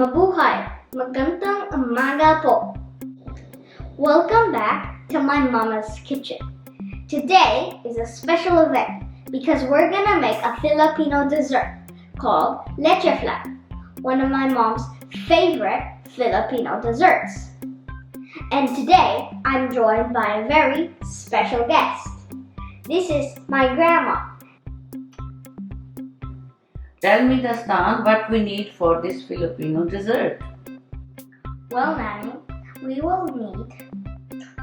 Mabuhay! Magandang umaga po! Welcome back to my mama's kitchen. Today is a special event because we're gonna make a Filipino dessert called Leche Flan, one of my mom's favorite Filipino desserts. And today I'm joined by a very special guest. This is my grandma. Tell me, Dastan, what we need for this Filipino dessert. Well, Nanny, we will need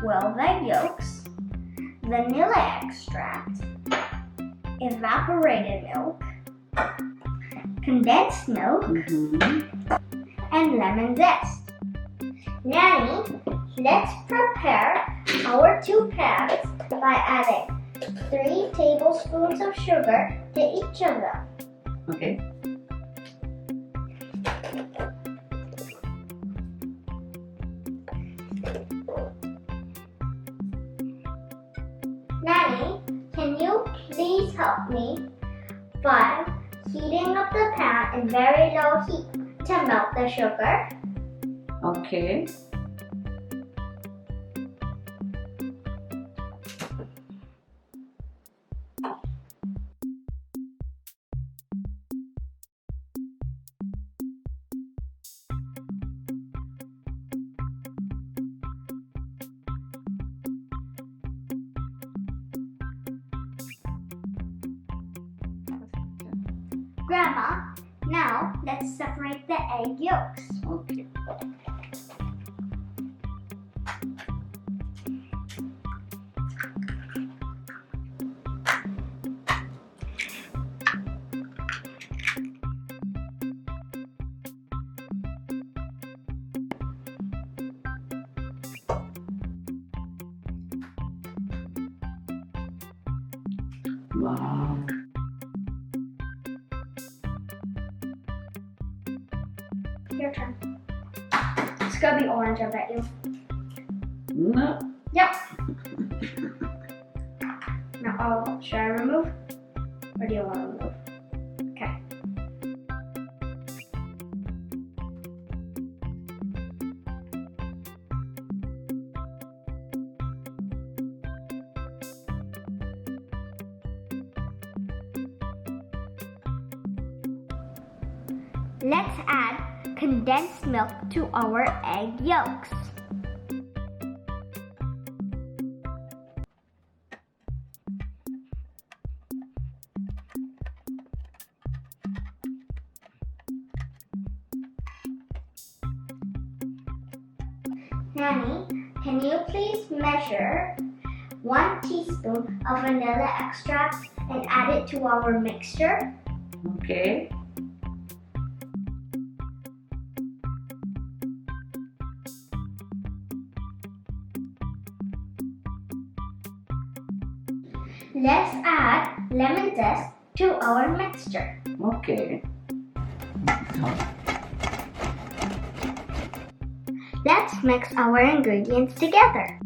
12 egg yolks, vanilla extract, evaporated milk, condensed milk, and lemon zest. Nanny, let's prepare our 2 pans by adding 3 tablespoons of sugar to each of them. Okay. Nanny, can you please help me by heating up the pan in very low heat to melt the sugar? Okay. Grandma, now let's separate the egg yolks. Okay. Wow. Your turn. It's gonna be orange, I bet you. No. Yep. Now, should I remove? Or do you want to remove? Okay. Let's add condensed milk to our egg yolks. Nanny, can you please measure 1 teaspoon of vanilla extract and add it to our mixture? Okay. Let's add lemon zest to our mixture. Okay. Let's mix our ingredients together.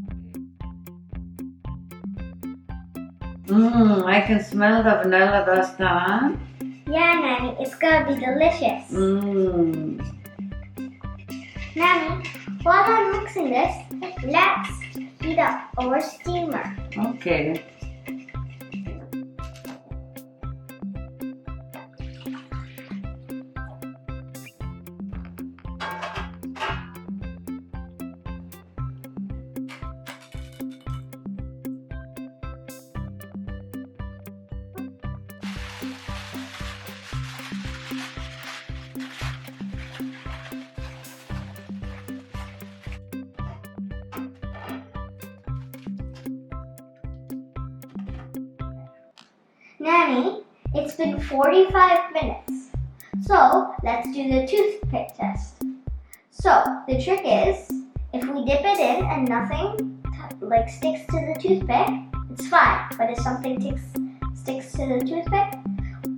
I can smell the vanilla, Dastan. Yeah, Nanny, it's gonna be delicious. Nanny, while I'm mixing this, let's heat up our steamer. Okay. Nanny, it's been 45 minutes. So, let's do the toothpick test. So, the trick is, if we dip it in and nothing sticks to the toothpick, it's fine. But if something sticks to the toothpick,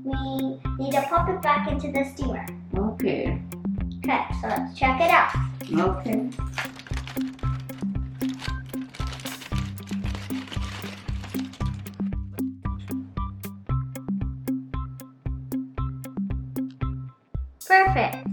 we need to pop it back into the steamer. Okay. Okay, so let's check it out. Okay. Perfect.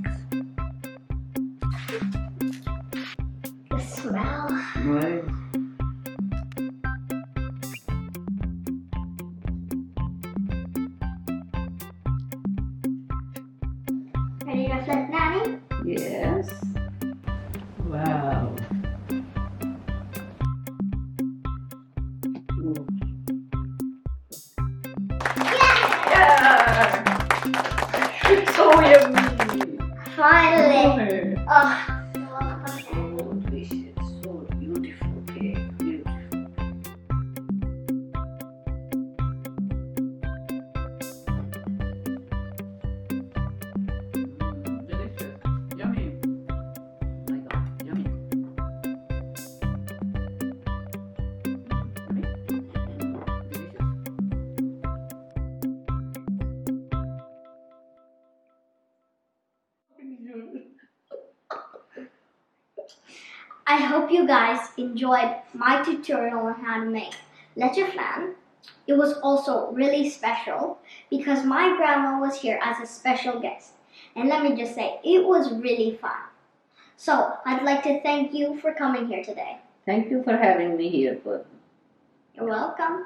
Yes. Wow. Yeah. It's so yummy. Finally. Oh. So delicious. So beautiful cake. Beautiful. Delicious. Yummy. My God, yummy. Yummy? Delicious. I hope you guys enjoyed my tutorial on how to make leche flan. It was also really special because my grandma was here as a special guest. And let me just say, it was really fun. So, I'd like to thank you for coming here today. Thank you for having me here, Put. You're welcome.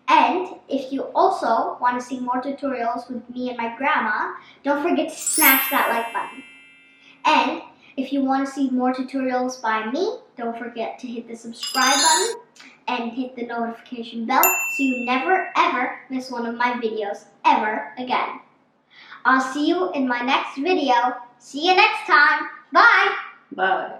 And if you also want to see more tutorials with me and my grandma, don't forget to smash that like button. And if you want to see more tutorials by me, don't forget to hit the subscribe button and hit the notification bell so you never ever miss one of my videos ever again. I'll see you in my next video. See you next time. Bye! Bye.